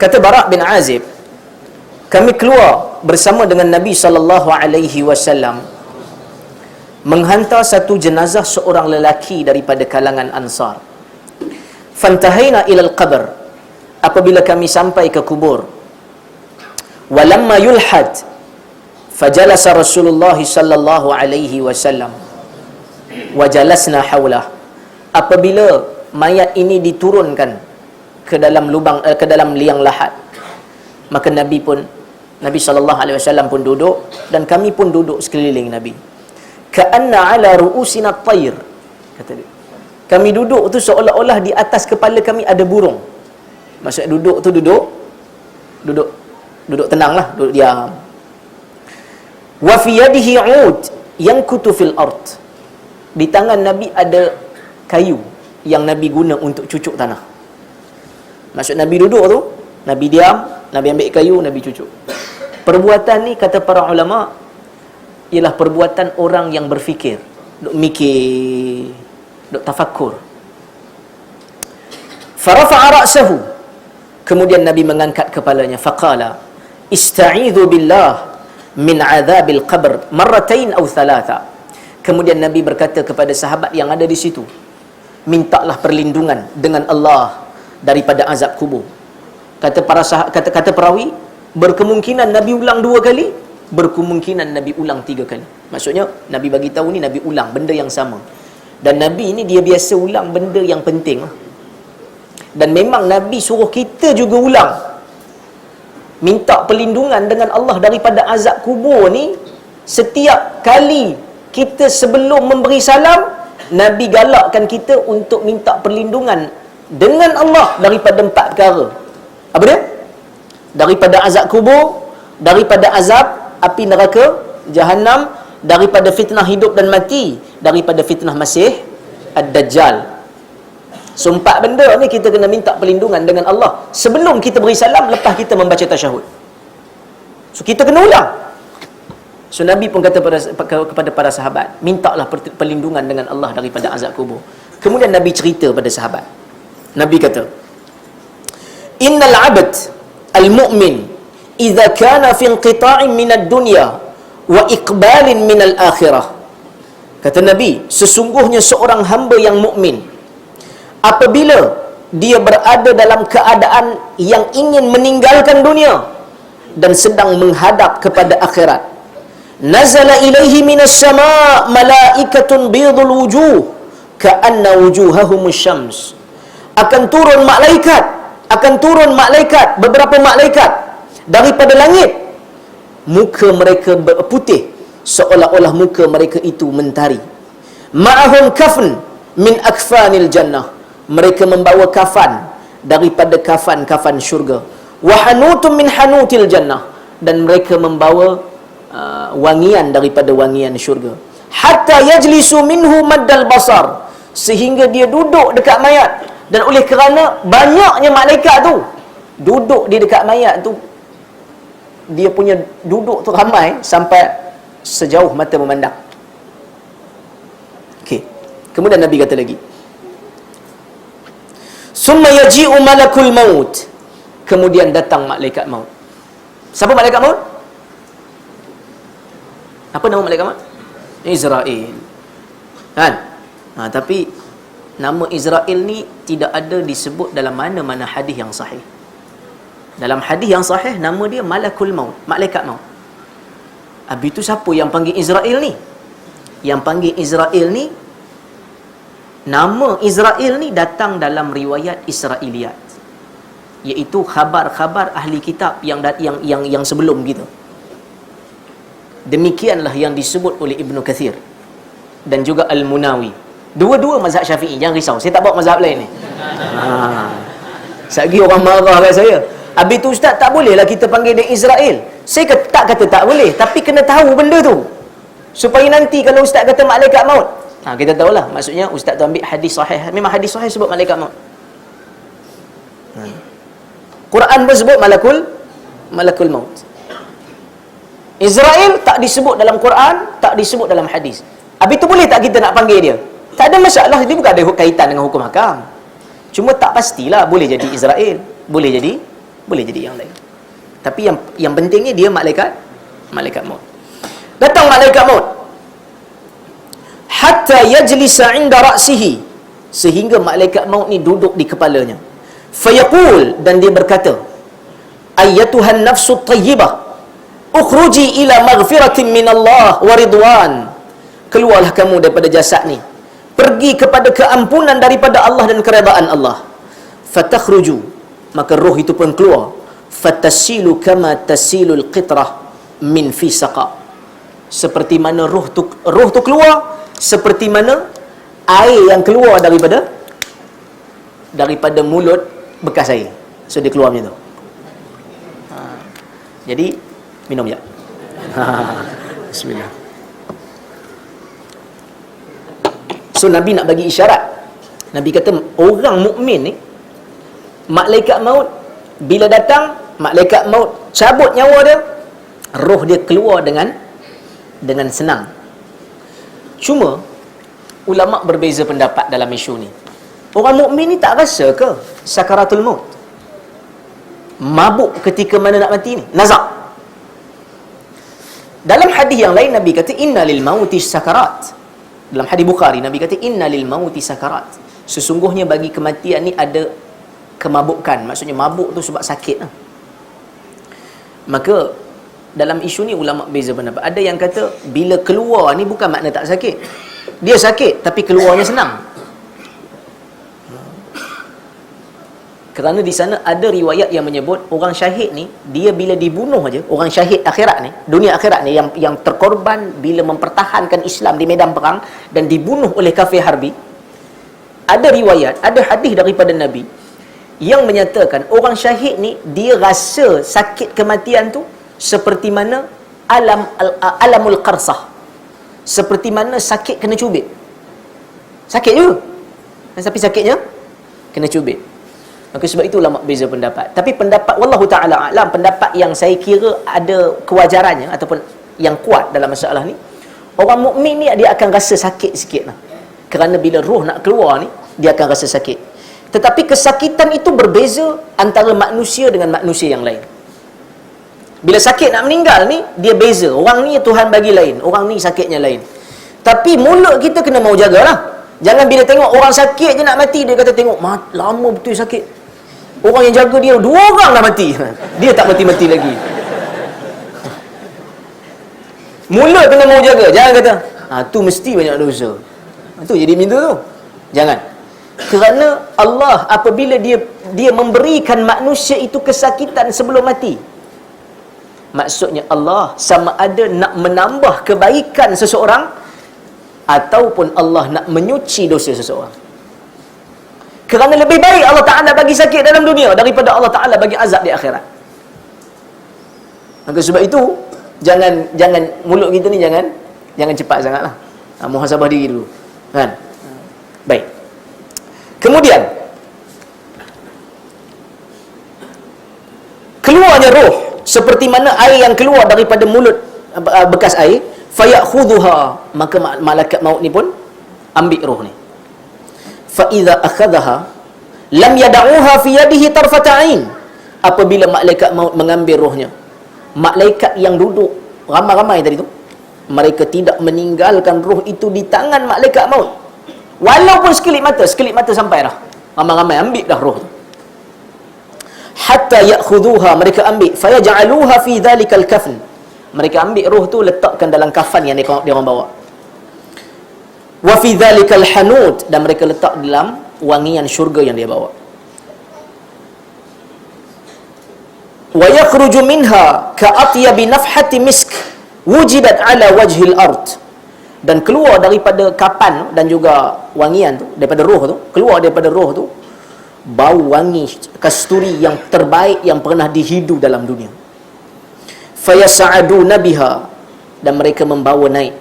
Kata Bara' bin Azib, kami keluar bersama dengan Nabi SAW menghantar satu jenazah seorang lelaki daripada kalangan Ansar. Fantahaina ilal qabr, apabila kami sampai ke kubur, walamma yulhad fajalasa Rasulullah sallallahu alaihi wasallam wa jalasna haulah. Apabila mayat ini diturunkan ke dalam lubang ke dalam liang lahat, maka Nabi sallallahu alaihi wasallam pun duduk dan kami pun duduk sekeliling Nabi. Ka'anna ala ru'usina at-tayr, kata dia. Kami duduk tu seolah-olah di atas kepala kami ada burung. Maksud duduk tu duduk tenanglah, duduk diam. Wa fi yadihi 'ud yankutu fil ard. Di tangan Nabi ada kayu yang Nabi guna untuk cucuk tanah. Maksud Nabi duduk tu, Nabi diam, Nabi ambil kayu, Nabi cucuk. Perbuatan ni kata para ulama ialah perbuatan orang yang berfikir, duk mikir, duk tafakkur. Farafa'a ra'sahu, kemudian Nabi mengangkat kepalanya, faqala ista'idhu billah min adzabil qabr marratain aw thalatha. Kemudian Nabi berkata kepada sahabat yang ada di situ, mintalah perlindungan dengan Allah daripada azab kubur. Kata perawi, berkemungkinan Nabi ulang 2 kali, berkemungkinan Nabi ulang 3 kali. Maksudnya Nabi bagi tahu ni Nabi ulang benda yang sama. Dan Nabi ni dia biasa ulang benda yang penting. Dan memang Nabi suruh kita juga ulang, minta perlindungan dengan Allah daripada azab kubur ni. Setiap kali kita sebelum memberi salam, Nabi galakkan kita untuk minta perlindungan dengan Allah daripada 4 perkara. Apa dia? Daripada azab kubur, daripada azab api neraka Jahannam, daripada fitnah hidup dan mati, daripada fitnah Masih Ad-Dajjal. So 4 benda ni kita kena minta perlindungan dengan Allah sebelum kita beri salam, lepas kita membaca tasyahud. So kita kena ulang. So Nabi pun kata kepada para sahabat, mintalah perlindungan dengan Allah daripada azab kubur. Kemudian Nabi cerita pada sahabat. Nabi kata, innal 'abd al-mu'min idza kana fi inqita'in min ad-dunya wa iqbalin min al-akhirah. Kata Nabi, sesungguhnya seorang hamba yang mukmin apabila dia berada dalam keadaan yang ingin meninggalkan dunia dan sedang menghadap kepada akhirat, nazala ilaihi minas sama' malaikatun bidul wujuh ka'anna wujuhahumus syams. Akan turun malaikat, beberapa malaikat daripada langit, muka mereka putih seolah-olah muka mereka itu mentari. Ma'ahum kafn min akfanil jannah, mereka membawa kafan daripada kafan-kafan syurga. Wa hanutum min hanutil jannah, dan mereka membawa wangian daripada wangian syurga. Hatta yajlisu minhu maddal basar, sehingga dia duduk dekat mayat. Dan oleh kerana banyaknya malaikat tu duduk di dekat mayat tu, dia punya duduk tu ramai sampai sejauh mata memandang. Okey. Kemudian Nabi kata lagi, summa yaji'u malakul maut, kemudian datang malaikat maut. Siapa malaikat maut? Apa nama malaikat maut? Israel. Kan? Tapi nama Israel ni tidak ada disebut dalam mana-mana hadis yang sahih. Dalam hadis yang sahih nama dia malakul maut, malaikat maut. Habis tu siapa yang panggil Israel ni? Yang panggil Israel ni, nama Israel ni datang dalam riwayat Israiliyat, iaitu khabar-khabar ahli kitab yang sebelum kita. Demikianlah yang disebut oleh Ibnu Kathir dan juga Al-Munawi. Dua-dua mazhab Syafi'i, jangan risau. Saya tak bawa mazhab lain ni. Sagi orang marah kat saya. Habis tu ustaz, tak bolehlah kita panggil dia Israel. Saya tak kata tak boleh, tapi kena tahu benda tu, supaya nanti kalau ustaz kata malaikat maut, kita tahulah maksudnya ustaz tu ambil hadis sahih. Memang hadis sahih sebut malaikat maut. Quran pun sebut malakul maut. Israel tak disebut dalam Quran, tak disebut dalam hadis. Habis tu boleh tak kita nak panggil dia? Tak ada masalah, dia bukan ada kaitan dengan hukum hakam. Cuma tak pastilah, boleh jadi Israel, boleh jadi Boleh jadi yang lain. Tapi yang pentingnya dia malaikat maut. Datang malaikat maut. Hatta yajlisa 'inda ra'sihi, sehingga malaikat maut ni duduk di kepalanya. Fayaqul, dan dia berkata, ayyatuhan nafsu tayyibah, ukhruji ila maghfiratin minallah wa ridwan. Keluarlah kamu daripada jasad ni, pergi kepada keampunan daripada Allah dan keredaan Allah. Fatakhruju, maka roh itu pun keluar. Fatasilu kama tasilul qitrah min fi saqa, seperti mana roh tu keluar seperti mana air yang keluar daripada mulut bekas air. So dia keluar macam tu. Jadi minum je. Bismillah. So Nabi nak bagi isyarat. Nabi kata orang mukmin ni, malaikat maut bila datang, malaikat maut cabut nyawa dia, roh dia keluar dengan senang. Cuma ulama berbeza pendapat dalam isu ni. Orang mukmin ni tak rasa ke sakaratul maut? Mabuk ketika mana nak mati ni? Nazak. Dalam hadis yang lain Nabi kata inna lil mauti sakarat. Dalam hadis Bukhari Nabi kata inna lil mauti sakarat. Sesungguhnya bagi kematian ni ada kemabukan. Maksudnya mabuk tu sebab sakit lah. Maka dalam isu ni ulama beza pendapat. Ada yang kata bila keluar ni bukan makna tak sakit. Dia sakit tapi keluarnya senang. Kerana di sana ada riwayat yang menyebut orang syahid ni, dia bila dibunuh aja, orang syahid akhirat ni, dunia akhirat ni yang terkorban bila mempertahankan Islam di medan perang dan dibunuh oleh kafir harbi. Ada riwayat, ada hadis daripada Nabi yang menyatakan orang syahid ni dia rasa sakit kematian tu seperti mana alamul qarsah, seperti mana sakit kena cubit. Sakit juga, tapi sakitnya kena cubit. Maka sebab itu ulama beza pendapat. Tapi pendapat wallahu taala alam, pendapat yang saya kira ada kewajarannya ataupun yang kuat dalam masalah ni, orang mukmin ni dia akan rasa sakit sikitlah. Kerana bila roh nak keluar ni, dia akan rasa sakit. Tetapi kesakitan itu berbeza antara manusia dengan manusia yang lain. Bila sakit nak meninggal ni, dia beza. Orang ni Tuhan bagi lain, orang ni sakitnya lain. Tapi mulut kita kena mau jagalah. Jangan bila tengok orang sakit je nak mati, dia kata tengok lama betul sakit. Orang yang jaga dia 2 orang dah mati. Dia tak mati-mati lagi. Mulut kena mau jaga. Jangan kata tu mesti banyak dosa. Tu jadi minta tu. Jangan. Kerana Allah apabila dia memberikan manusia itu kesakitan sebelum mati, maksudnya Allah sama ada nak menambah kebaikan seseorang ataupun Allah nak menyuci dosa seseorang. Kerana lebih baik Allah Ta'ala bagi sakit dalam dunia daripada Allah Ta'ala bagi azab di akhirat. Maka sebab itu jangan mulut kita ni jangan cepat sangatlah. Muhasabah diri dulu. Kan? Baik. Kemudian keluarnya roh seperti mana air yang keluar daripada mulut bekas air, fayakhudhuha, maka malaikat maut ni pun ambil roh ni. Fa idza akhadhaha lam yad'uha fi yadihi tarfata ain. Apabila malaikat maut mengambil rohnya, malaikat yang duduk ramai-ramai tadi tu, mereka tidak meninggalkan roh itu di tangan malaikat maut. Walaupun sekelip mata sampai dah. Ramai-ramai ambil dah roh tu. Hatta ya'khudhuha, mereka ambil, fayaj'aluha fi dhalikal kafn. Mereka ambil roh tu letakkan dalam kafan yang dia orang bawa. Wa fi dhalikal hanud, dan mereka letak dalam wangian syurga yang dia bawa. Wa yakhruju minha ka'atyabi nafhati misk wujidat ala wajhil ard. Dan keluar daripada kapan dan juga wangian tu, daripada roh tu, keluar daripada roh tu bau wangi kasturi yang terbaik yang pernah dihidu dalam dunia. Fayas'aduna biha, dan mereka membawa naik.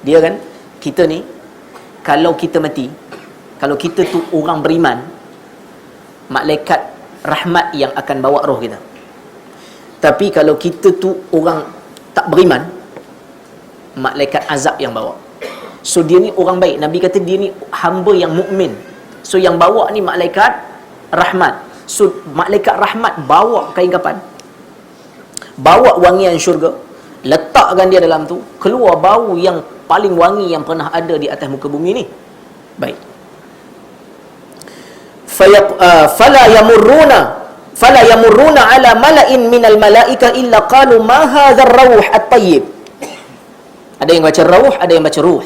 Dia kan, kita ni kalau kita mati, kalau kita tu orang beriman, malaikat rahmat yang akan bawa roh kita. Tapi kalau kita tu orang tak beriman, malaikat azab yang bawa. So dia ni orang baik. Nabi kata dia ni hamba yang mukmin. So yang bawa ni malaikat rahmat. So malaikat rahmat bawa kain kafan, bawa wangian syurga, letakkan dia dalam tu, keluar bau yang paling wangi yang pernah ada di atas muka bumi ni. Baik. Fala yamurruna ala mala'in minal malaika illa qalu ma hadzal rauh at-tayyib. Ada yang baca rauh, ada yang baca ruh.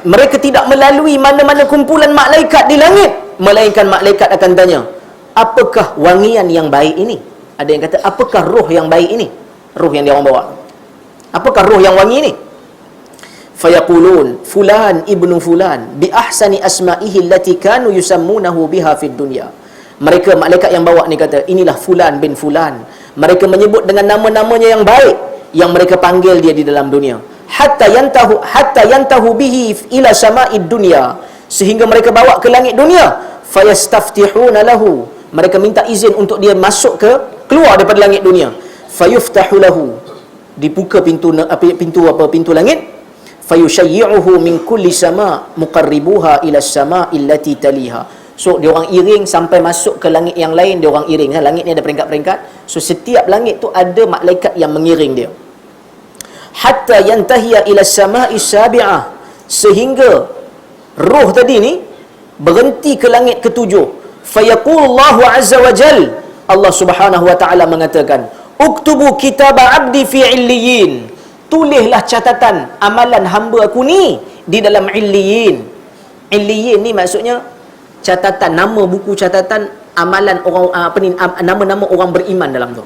Mereka tidak melalui mana-mana kumpulan malaikat di langit, melainkan malaikat akan tanya, apakah wangian yang baik ini? Ada yang kata, apakah ruh yang baik ini? Ruh yang dia orang bawa. Apakah ruh yang wangi ini? Fayaqulun fulan ibnu fulan bi ahsani asma'ihi allati kanu yusammunahu biha fid dunya. Mereka malaikat yang bawa ni kata, inilah fulan bin fulan. Mereka menyebut dengan nama-namanya yang baik yang mereka panggil dia di dalam dunia. Hatta yantahu bihi ila sama'id dunya, sehingga mereka bawa ke langit dunia. Fayastaftihuna lahu, mereka minta izin untuk dia masuk ke, keluar daripada langit dunia. Fayuftahu lahu, dibuka pintu langit. Fayushayyi'uhu min kulli sama' muqarribuha ila sama'il lati taliha. So dia orang iring sampai masuk ke langit yang lain, dia orang iring. Langit ni ada peringkat-peringkat. So setiap langit tu ada malaikat yang mengiring dia. Hatta yantahiya ila sama'is sabi'ah, sehingga roh tadi ni berhenti ke langit ketujuh. Fayaqulullahu azza wa jal, Allah Subhanahu wa taala mengatakan, uktubu kitab abdi fi illiyin, tulislah catatan amalan hamba aku ni di dalam illiyin. Illiyin ni maksudnya catatan, nama buku catatan amalan orang, nama-nama orang beriman dalam tu.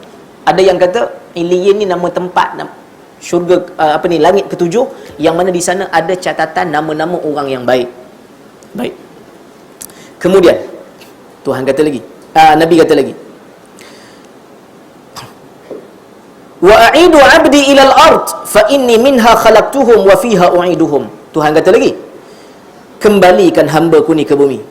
Ada yang kata illiyin ni nama tempat, syurga, langit ketujuh, yang mana di sana ada catatan nama-nama orang yang baik. Baik. Kemudian Tuhan kata lagi, Nabi kata lagi, wa a'idu 'abdi ila al-ard fa inni minha khalaqtuhum wa fiha u'iduhum. Tuhan kata lagi, kembalikan hamba-Ku ni ke bumi,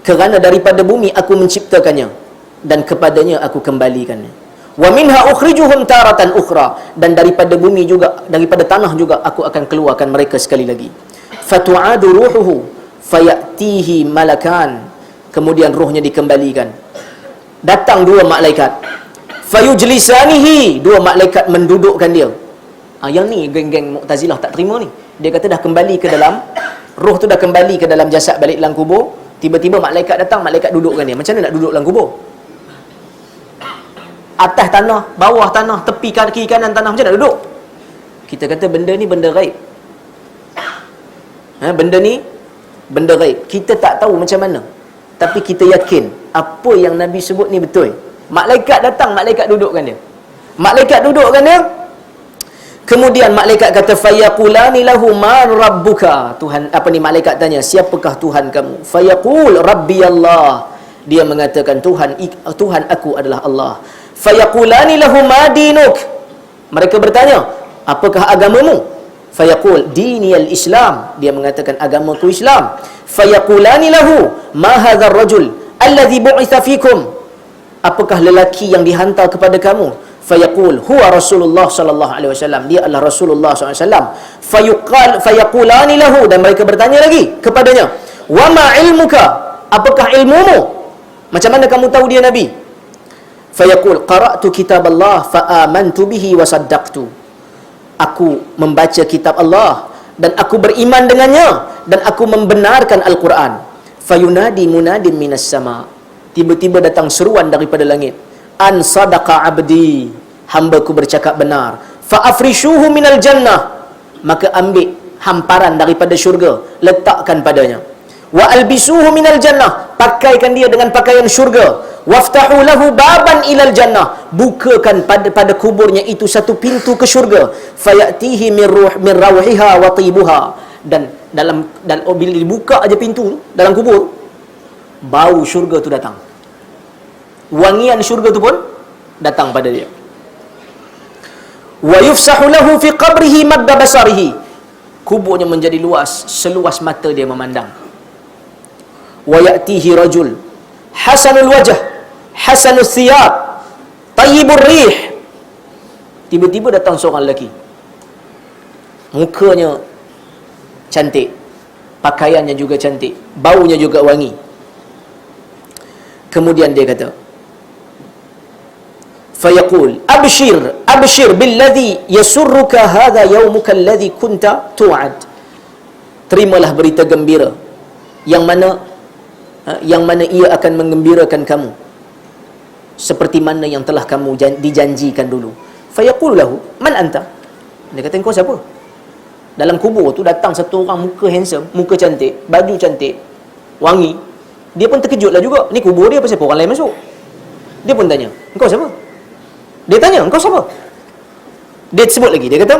kerana daripada bumi aku menciptakannya dan kepadanya aku kembalikannya. Wa minha ukhrijuhum taratan ukhra, dan daripada bumi juga, daripada tanah juga aku akan keluarkan mereka sekali lagi. Fatu'adu ruhuhu fayatihi malakan, kemudian rohnya dikembalikan. Datang dua malaikat, fayujlisanihi, dua malaikat mendudukkan dia. Yang ni geng-geng Mu'tazilah tak terima ni. Dia kata dah kembali ke dalam, roh tu dah kembali ke dalam jasad balik dalam kubur, tiba-tiba malaikat datang, malaikat dudukkan dia. Macam mana nak duduk dalam kubur? Atas tanah, bawah tanah, tepi kiri kanan tanah, macam mana nak duduk? Kita kata benda ni benda gaib. Benda ni benda gaib. Kita tak tahu macam mana, tapi kita yakin apa yang Nabi sebut ni betul. Malaikat datang, malaikat dudukkan dia. Malaikat dudukkan dia. Kemudian malaikat kata, fayaqulani lahu ma rabbuka. Tuhan, malaikat tanya, siapakah Tuhan kamu? Fayaqul rabbi Allah. Dia mengatakan, Tuhan aku adalah Allah. Fayaqulani lahu ma dinuk. Mereka bertanya, apakah agamamu? Fayaqul diniyal Islam. Dia mengatakan, agamaku Islam. Fayaqulani lahu ma hadzal rajul alladhi bu'itha fikum. Apakah lelaki yang dihantar kepada kamu? Fayaqul huwa Rasulullah sallallahu alaihi wasallam. Dia adalah Rasulullah sallallahu alaihi wasallam. Fayaqulani lahu, dan mereka bertanya lagi kepadanya, wa ma ilmuka? Apakah ilmumu? Macam mana kamu tahu dia nabi? Fayaqul qara'tu kitaballah fa amantu bihi wa saddaqtu. Aku membaca kitab Allah dan aku beriman dengannya dan aku membenarkan Al-Quran. Fayunadi munadin minas sama. Tiba-tiba datang seruan daripada langit, an sadaqa abdi, hamba-Ku bercakap benar. Fa afrishuhu minal jannah, maka ambil hamparan daripada syurga, letakkan padanya. Wa albisuhu minal jannah, pakaikan dia dengan pakaian syurga. Waftahu lahu baban ilal jannah, bukakan pada kuburnya itu satu pintu ke syurga. Fayatihi min rawhiha wa tibuha, dan bila dibuka aja pintu dalam kubur, bau syurga tu datang, wangian syurga tu pun datang pada dia. Wa yufsahu lahu fi qabrihi madda basarihi, kuburnya menjadi luas seluas mata dia memandang. Wa ya'tihi rajul hasanul wajh hasanus thiyab tayyibur rih, tiba-tiba datang seorang lelaki, mukanya cantik, pakaiannya juga cantik, baunya juga wangi. Kemudian dia kata, fayaqul abshir billadhi yasurruka hadha yawmuka alladhi kunta tu'ad. Terimalah berita gembira yang mana ia akan menggembirakan kamu seperti mana yang telah kamu dijanjikan dulu. Fayaqul lahu man anta. Dia kata, engkau siapa? Dalam kubur tu datang satu orang muka handsome, muka cantik, baju cantik, wangi. Dia pun terkejutlah juga. Ni kubur dia apa siapa? Orang lain masuk. Dia pun tanya, engkau siapa? Dia tanya, engkau siapa? Dia sebut lagi, dia kata,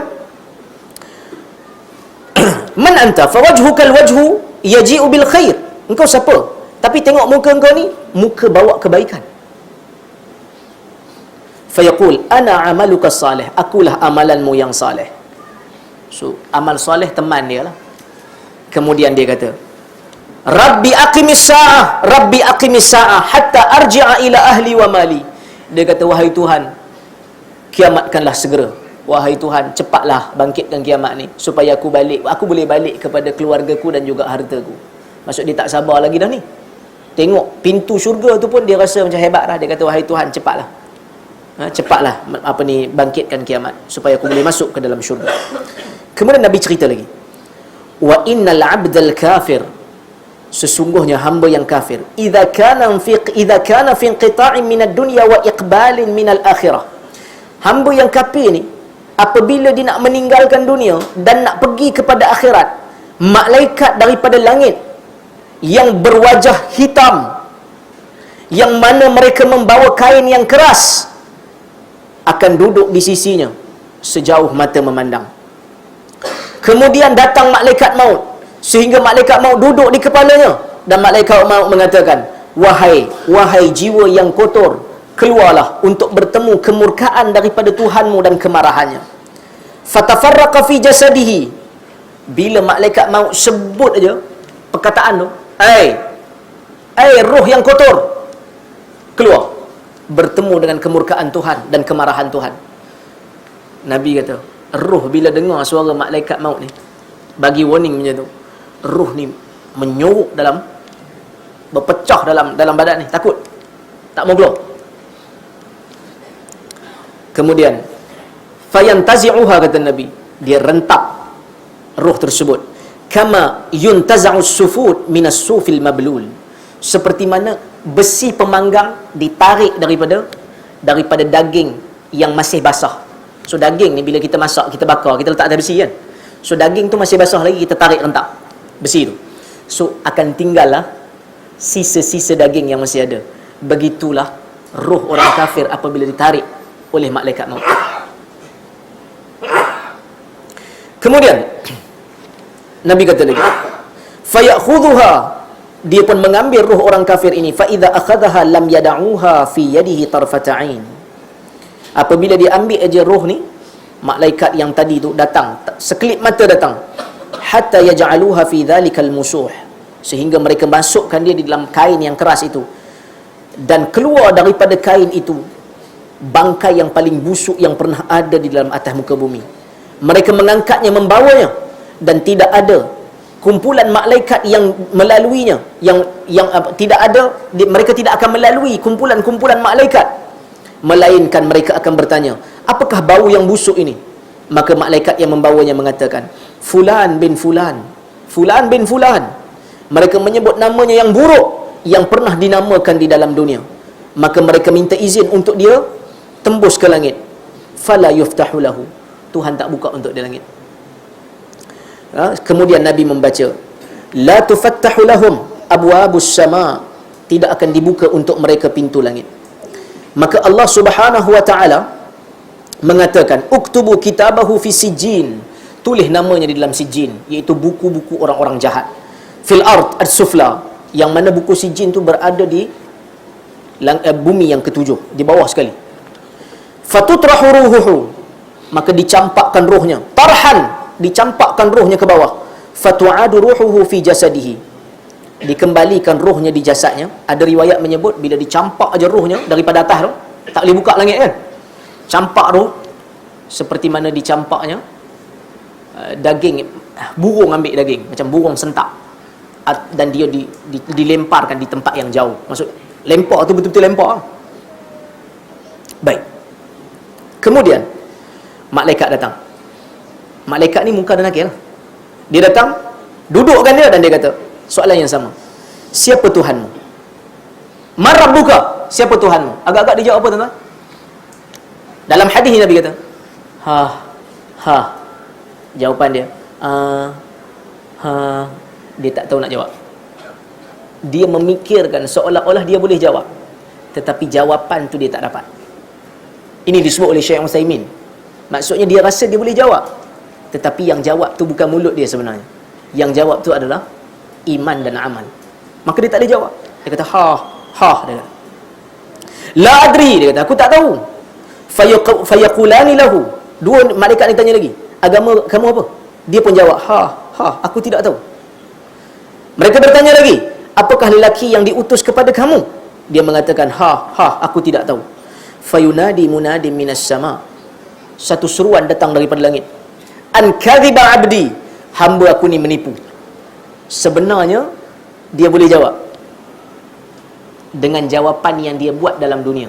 man anta fawajhuka alwajhu yaji'u bil khair. Engkau siapa? Tapi tengok muka engkau ni, muka bawa kebaikan. Fayaqul ana amaluka salih. Akulah amalanmu yang salih. So, amal soleh teman dia lah. Kemudian dia kata, Rabbi aqimis sa'ah hatta arji'a ila ahli wa mali. Dia kata, wahai Tuhan, kiamatkanlah segera. Wahai Tuhan, cepatlah bangkitkan kiamat ni supaya aku boleh balik kepada keluargaku dan juga hartaku. Maksud dia tak sabar lagi dah ni. Tengok pintu syurga tu pun dia rasa macam hebat lah. Dia kata, wahai Tuhan, cepatlah. Cepatlah bangkitkan kiamat supaya aku boleh masuk ke dalam syurga. Kemudian Nabi cerita lagi, wa innal 'abdal kafir, sesungguhnya hamba yang kafir, idza kana fi inqita'in minad dunya wa iqbalin minal akhirah. Hamba yang kafir ni apabila dia nak meninggalkan dunia dan nak pergi kepada akhirat, malaikat daripada langit yang berwajah hitam, yang mana mereka membawa kain yang keras, akan duduk di sisinya sejauh mata memandang. Kemudian datang malaikat maut, sehingga malaikat maut duduk di kepalanya, dan malaikat maut mengatakan, wahai jiwa yang kotor, keluarlah untuk bertemu kemurkaan daripada Tuhanmu dan kemarahannya. Fatafarraqa fi jasadihi. Bila malaikat maut sebut aja perkataan tu, roh yang kotor, keluar bertemu dengan kemurkaan Tuhan dan kemarahan Tuhan. Nabi kata, roh bila dengar suara malaikat maut ni, bagi warning macam tu, roh ni menyorok berpecah dalam badan ni, takut, tak mau keluar. Kemudian fayantazi'uha, kata Nabi, dia rentap roh tersebut, kama yuntaza'u sufud minas sufil mablul, seperti mana besi pemanggang ditarik daripada daging yang masih basah. So daging ni bila kita masak, kita bakar, kita letak atas besi kan. So daging tu masih basah lagi, kita tarik rentap besi tu. So akan tinggallah sisa-sisa daging yang masih ada. Begitulah roh orang kafir apabila ditarik oleh malaikat maut. Kemudian Nabi kata lagi, fayakhudhuha, dia pun mengambil roh orang kafir ini, fa idza akhadhaha lam yad'uha fi yadihi tarfata 'ain. Apabila dia ambil aja roh ni, malaikat yang tadi tu datang, sekelip mata datang, hatta yaj'aluha fi dhalikal musuh, sehingga mereka masukkan dia di dalam kain yang keras itu, dan keluar daripada kain itu bangkai yang paling busuk yang pernah ada di dalam atas muka bumi. Mereka mengangkatnya, membawanya, dan tidak ada kumpulan malaikat yang melaluinya, yang tidak ada, mereka tidak akan melalui kumpulan malaikat, melainkan mereka akan bertanya, apakah bau yang busuk ini? Maka malaikat yang membawanya mengatakan, fulan bin fulan, fulan bin fulan. Mereka menyebut namanya yang buruk yang pernah dinamakan di dalam dunia. Maka mereka minta izin untuk dia tembus ke langit. Fala yuftahu lahu, Tuhan tak buka untuk di langit. Kemudian Nabi membaca, la tufattahu lahum abwabus sama, tidak akan dibuka untuk mereka pintu langit. Maka Allah Subhanahu wa taala mengatakan, uktubu kitabahu fi sijjin, tulis namanya di dalam sijjin, iaitu buku-buku orang-orang jahat. Fil ard as-sufla, yang mana buku sijjin tu berada di bumi yang ketujuh, di bawah sekali. Fatutrahu ruhuhu, maka dicampakkan rohnya, tarhan, dicampakkan rohnya ke bawah. Fatu'adu ruhuhu fi jasadihi, dikembalikan rohnya di jasadnya. Ada riwayat menyebut bila dicampak aja rohnya daripada atas tu, tak boleh buka langit kan, campak roh seperti mana dicampaknya daging, burung ambil daging, macam burung sentak, dan dia dilemparkan di tempat yang jauh. Maksud Lempak tu betul-betul lempak. Baik. Kemudian malaikat datang. Malaikat ni muka dan nakir. Dia datang, dudukkan dia dan dia kata soalan yang sama. Siapa Tuhanmu? Man rabbuka? Siapa Tuhanmu? Agak-agak dia jawab apa tuan-tuan? Dalam hadis ni Nabi kata, ha. Jawapan dia, dia tak tahu nak jawab. Dia memikirkan seolah-olah dia boleh jawab, tetapi jawapan tu dia tak dapat. Ini disebut oleh Syekh Utsaimin. Maksudnya dia rasa dia boleh jawab, tetapi yang jawab tu bukan mulut dia sebenarnya. Yang jawab tu adalah iman dan amal. Maka dia tak boleh jawab. Dia kata dia kata, la adri, dia kata aku tak tahu. Fayaqulani lahu, dua malaikat ni tanya lagi, agama kamu apa? Dia pun jawab aku tidak tahu. Mereka bertanya lagi, apakah lelaki yang diutus kepada kamu? Dia mengatakan aku tidak tahu. Fayunadi munadi minas sama, satu seruan datang daripada langit, an kadhiba abdi, hamba aku ni menipu. Sebenarnya dia boleh jawab dengan jawapan yang dia buat dalam dunia,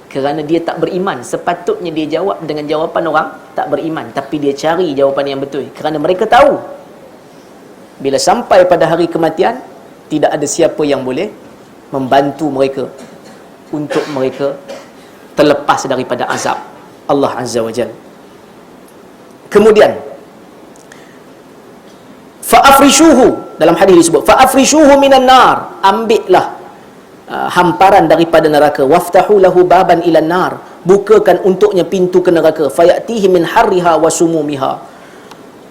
kerana dia tak beriman. Sepatutnya dia jawab dengan jawapan orang tak beriman, tapi dia cari jawapan yang betul, kerana mereka tahu bila sampai pada hari kematian tidak ada siapa yang boleh membantu mereka untuk mereka terlepas daripada azab Allah Azza wa Jalla. Kemudian fa'afrishuhu, dalam hadis disebut fa'afrishuhu minan nar, ambillah hamparan daripada neraka, waftahu lahu baban ilan nar, bukakan untuknya pintu ke neraka, fayatihi min harriha wa sumumiha,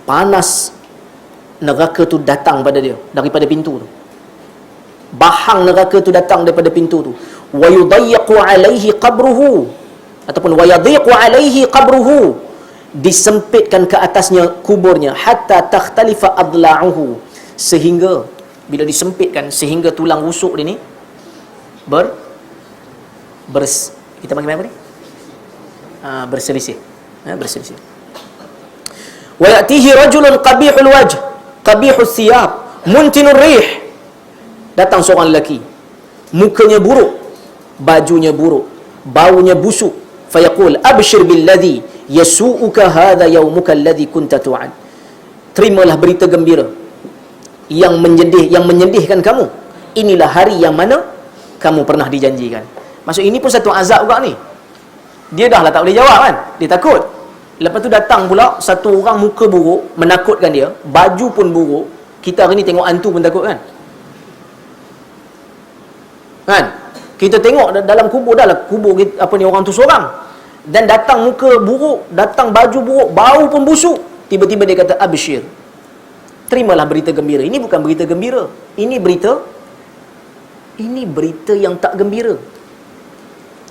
panas neraka tu datang pada dia daripada pintu tu, bahang neraka tu datang daripada pintu tu, wa yudayyiqu alaihi qabruhu, ataupun wa yadhiqu alaihi qabruhu, disempitkan ke atasnya kuburnya, hatta takhtalifa adla'uhu, sehingga bila disempitkan sehingga tulang rusuk dia ni kita panggil apa ni? Berselisih. Berselisih. Wa ya'tihi rajulun qabihul wajh, qabihus thiyab, muntinur rih. Datang seorang lelaki, mukanya buruk, bajunya buruk, baunya busuk. Fayaqul abshir billadhi yasu'uka hadha yawmuka alladhi kunta tu'ad. Terimalah berita gembira yang menyedihkan kamu. Inilah hari yang mana kamu pernah dijanjikan. Maksud ini pun satu azab juga ni. Dia dah lah tak boleh jawab kan, dia takut. Lepas tu datang pula satu orang muka buruk, menakutkan dia, baju pun buruk. Kita hari ni tengok hantu pun takut kan? Kan? Kita tengok dalam kubur, dah lah kubur apa ni, orang tu seorang, dan datang muka buruk, datang baju buruk, bau pun busuk. Tiba-tiba dia kata abshir, terimalah berita gembira. Ini bukan berita gembira, ini berita yang tak gembira.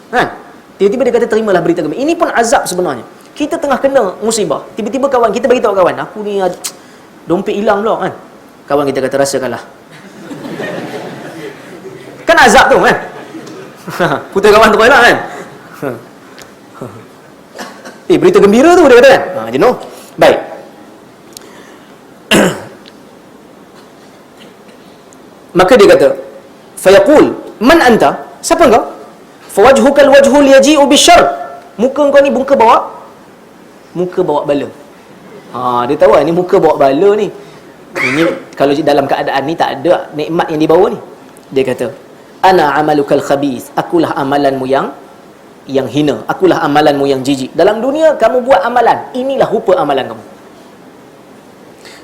Kan? Tiba-tiba dia kata terimalah berita gembira. Ini pun azab sebenarnya. Kita tengah kena musibah, tiba-tiba kawan kita bagi tahu kawan, aku ni dompet hilang pula kan. Kawan kita kata rasakanlah. Kan azab tu kan. Putar kawan tu hilang kan. Berita gembira tu dia kata kan. Jenuh. Baik. Maka dia kata, fayaqul man anta, siapa kau? Fawajhukal wajhul yaji'u bisyarr, muka kau ni muka bawa bala. Dia tahu ni muka bawa bala ni. Ini kalau dalam keadaan ni tak ada nikmat yang dibawa ni. Dia kata, ana amalukal khabith, akulah amalanmu yang hina, akulah amalanmu yang jijik. Dalam dunia kamu buat amalan, inilah rupa amalan kamu.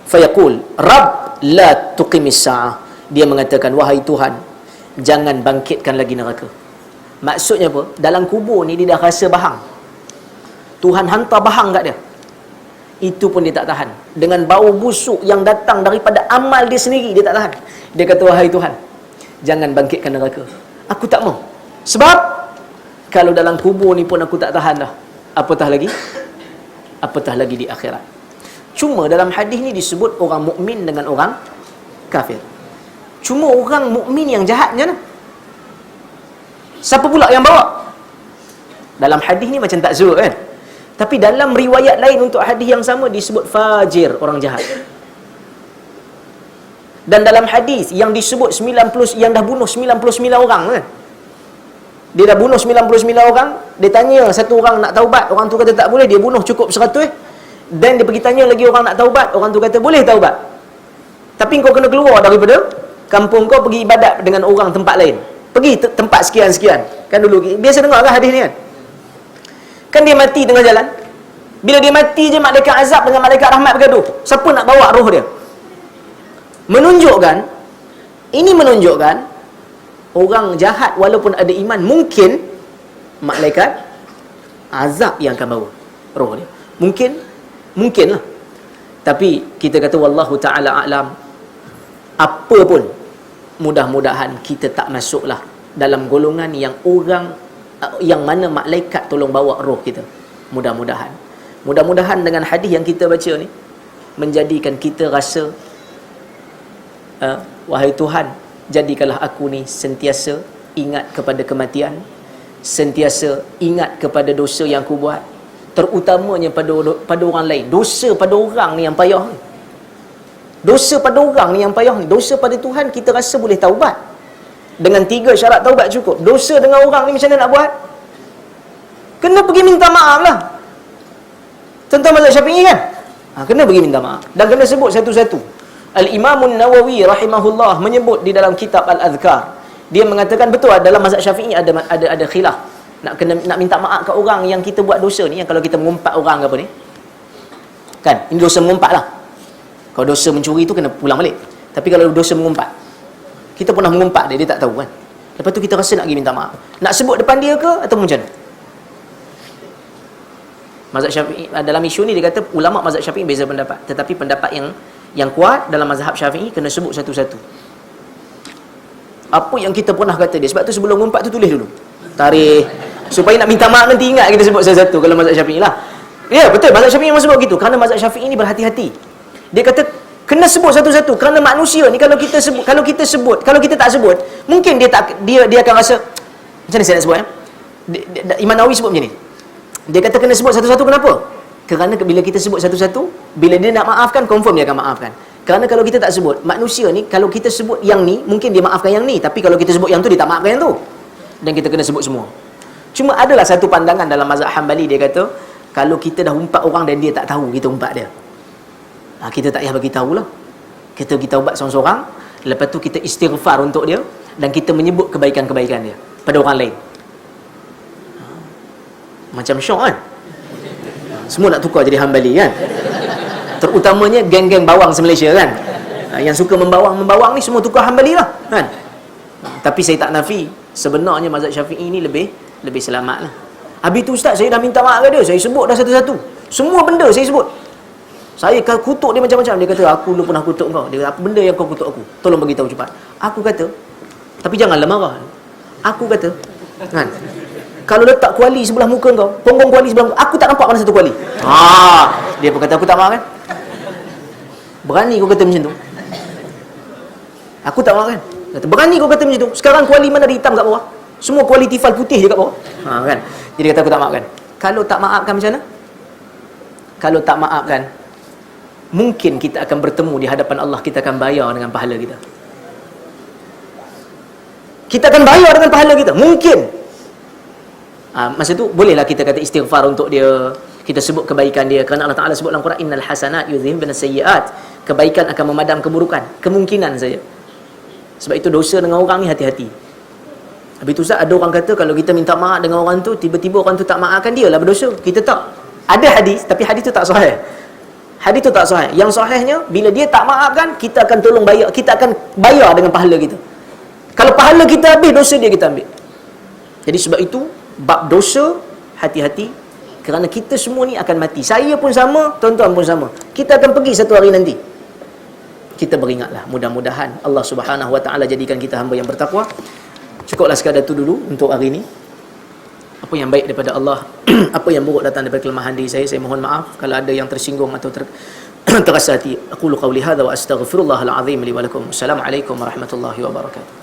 Fayaqul rabb la tuqimis sa'ah, dia mengatakan, wahai Tuhan, jangan bangkitkan lagi neraka. Maksudnya apa? Dalam kubur ni dia dah rasa bahang, Tuhan hantar bahang kat dia, itu pun dia tak tahan. Dengan bau busuk yang datang daripada amal dia sendiri, dia tak tahan. Dia kata, wahai Tuhan, jangan bangkitkan neraka. Aku tak mau. Sebab kalau dalam kubur ni pun aku tak tahan dah, apatah lagi di akhirat. Cuma dalam hadis ni disebut orang mukmin dengan orang kafir. Cuma orang mukmin yang jahatnya lah, siapa pula yang bawa? Dalam hadis ni macam tak zuhur kan, tapi dalam riwayat lain untuk hadis yang sama disebut fajir, orang jahat. Dan dalam hadis yang disebut 90, yang dah bunuh 99 orang kan. Dia dah bunuh 99 orang, dia tanya satu orang nak taubat, orang tu kata tak boleh, dia bunuh cukup 100. Dan dia pergi tanya lagi orang nak taubat, orang tu kata boleh taubat. Tapi kau kena keluar daripada kampung kau, pergi ibadat dengan orang tempat lain. Pergi tempat sekian-sekian. Kan dulu biasa dengar kan hadis ni kan. Kan dia mati tengah jalan. Bila dia mati je, malaikat azab dengan malaikat rahmat bergaduh. Siapa nak bawa roh dia? Menunjukkan, ini menunjukkan orang jahat walaupun ada iman, mungkin malaikat azab yang akan bawa roh dia. Mungkinlah. Tapi kita kata wallahu ta'ala a'lam, apa pun, mudah-mudahan kita tak masuklah dalam golongan yang orang yang mana malaikat tolong bawa roh kita. Mudah-mudahan dengan hadis yang kita baca ni menjadikan kita rasa, wahai Tuhan, jadikanlah aku ni sentiasa ingat kepada kematian, sentiasa ingat kepada dosa yang aku buat, terutamanya pada orang lain. Dosa pada orang ni yang payah ni. Dosa pada orang ni yang payah ni. Dosa pada Tuhan kita rasa boleh taubat. Dengan 3 syarat taubat cukup. Dosa dengan orang ni macam mana nak buat? Kena pergi minta maaf lah. Tentang mazhab Syafi'i kan? Kena pergi minta maaf. Dan kena sebut satu-satu. Al-Imamun Nawawi rahimahullah menyebut di dalam kitab Al-Adhkar. Dia mengatakan betul dalam mazhab Syafi'i ada khilaf. Nak minta maaf kat orang yang kita buat dosa ni, yang kalau kita mengumpat orang ke apa ni. Kan? Ini dosa mengumpat lah. Kalau dosa mencuri tu kena pulang balik. Tapi kalau dosa mengumpat, kita pernah mengumpat dia tak tahu kan. Lepas tu kita rasa nak pergi minta maaf. Nak sebut depan dia ke atau macam mana? Mazhab Syafi'i dalam isu ni dia kata ulama mazhab Syafi'i beza pendapat. Tetapi pendapat yang kuat dalam mazhab Syafi'i kena sebut satu-satu. Apa yang kita pernah kata dia. Sebab tu sebelum mengumpat tu tulis dulu tarikh, supaya nak minta maaf nanti ingat kita sebut satu-satu. Kalau mazhab Syafi'i lah. Ya betul, mazhab Syafi'i memang sebut gitu. Kerana mazhab Syafi'i ni berhati-hati. Dia kata kena sebut satu-satu. Kerana manusia ni kalau kita tak sebut, mungkin dia akan rasa macam mana saya nak sebut Imam Nawawi sebut macam ni. Dia kata kena sebut satu-satu. Kenapa? Kerana bila kita sebut satu-satu, bila dia nak maafkan, confirm dia akan maafkan. Kerana kalau kita tak sebut, manusia ni kalau kita sebut yang ni, mungkin dia maafkan yang ni. Tapi kalau kita sebut yang tu, dia tak maafkan yang tu. Dan kita kena sebut semua. Cuma adalah satu pandangan dalam mazhab Hanbali, dia kata kalau kita dah umpat orang dan dia tak tahu kita umpat dia, kita tak payah bagi tahulah. Kita ubat seorang-seorang, lepas tu kita istighfar untuk dia dan kita menyebut kebaikan-kebaikan dia pada orang lain. Macam syok kan? Semua nak tukar jadi Hanbali kan? Terutamanya geng-geng bawang se-Malaysia kan? Yang suka membawang ni semua tukar Hanbali lah kan? Tapi saya tak nafi, sebenarnya mazhab Syafi'i ni lebih selamat lah. Habis tu ustaz, saya dah minta maaf ke dia, saya sebut dah satu-satu. Semua benda saya sebut. Saya kutuk dia macam-macam. Dia kata, aku dulu pernah kutuk kau. Dia kata, apa benda yang kau kutuk aku? Tolong bagi tahu cepat. Aku kata, tapi janganlah marah. Aku kata, kan, kalau letak kuali sebelah muka kau, punggung kuali sebelah muka, aku tak nampak mana satu kuali. Dia pun kata, aku tak marah kan? Berani kau kata macam tu? Aku tak marah kan? Kata, berani kau kata macam tu? Sekarang kuali mana ada hitam kat bawah? Semua kuali tifal putih je kat bawah. Kan? Jadi kata, aku tak maafkan. Kalau tak maafkan macam mana? Kalau tak maafkan, mungkin kita akan bertemu di hadapan Allah, kita akan bayar dengan pahala kita. Kita akan bayar dengan pahala kita. Mungkin. Masa tu, bolehlah kita kata istighfar untuk dia. Kita sebut kebaikan dia. Kerana Allah Ta'ala sebut dalam Quran, Innal hasanat yudhhibna sayyi'at. Kebaikan akan memadam keburukan. Kemungkinan saja. Sebab itu dosa dengan orang ni hati-hati. Habis tu Ustaz, ada orang kata kalau kita minta maaf dengan orang tu, tiba-tiba orang tu tak maafkan, dia lah berdosa. Kita tak. Ada hadis, tapi hadis tu tak sahih. Hadis tu tak sahih. Yang sahihnya, bila dia tak maafkan, kita akan tolong bayar. Kita akan bayar dengan pahala kita. Kalau pahala kita habis, dosa dia kita ambil. Jadi sebab itu, bab dosa, hati-hati. Kerana kita semua ni akan mati. Saya pun sama, tuan-tuan pun sama. Kita akan pergi satu hari nanti. Kita beringatlah. Mudah-mudahan Allah Subhanahu Wa Ta'ala jadikan kita hamba yang bertakwa. Cukuplah sekadar itu dulu untuk hari ini. Apa yang baik daripada Allah, apa yang buruk datang daripada kelemahan diri saya mohon maaf kalau ada yang tersinggung atau terasa hati. Aqulu qawli hadza wa astaghfirullahal azim li wa lakum. Assalamualaikum warahmatullahi wabarakatuh.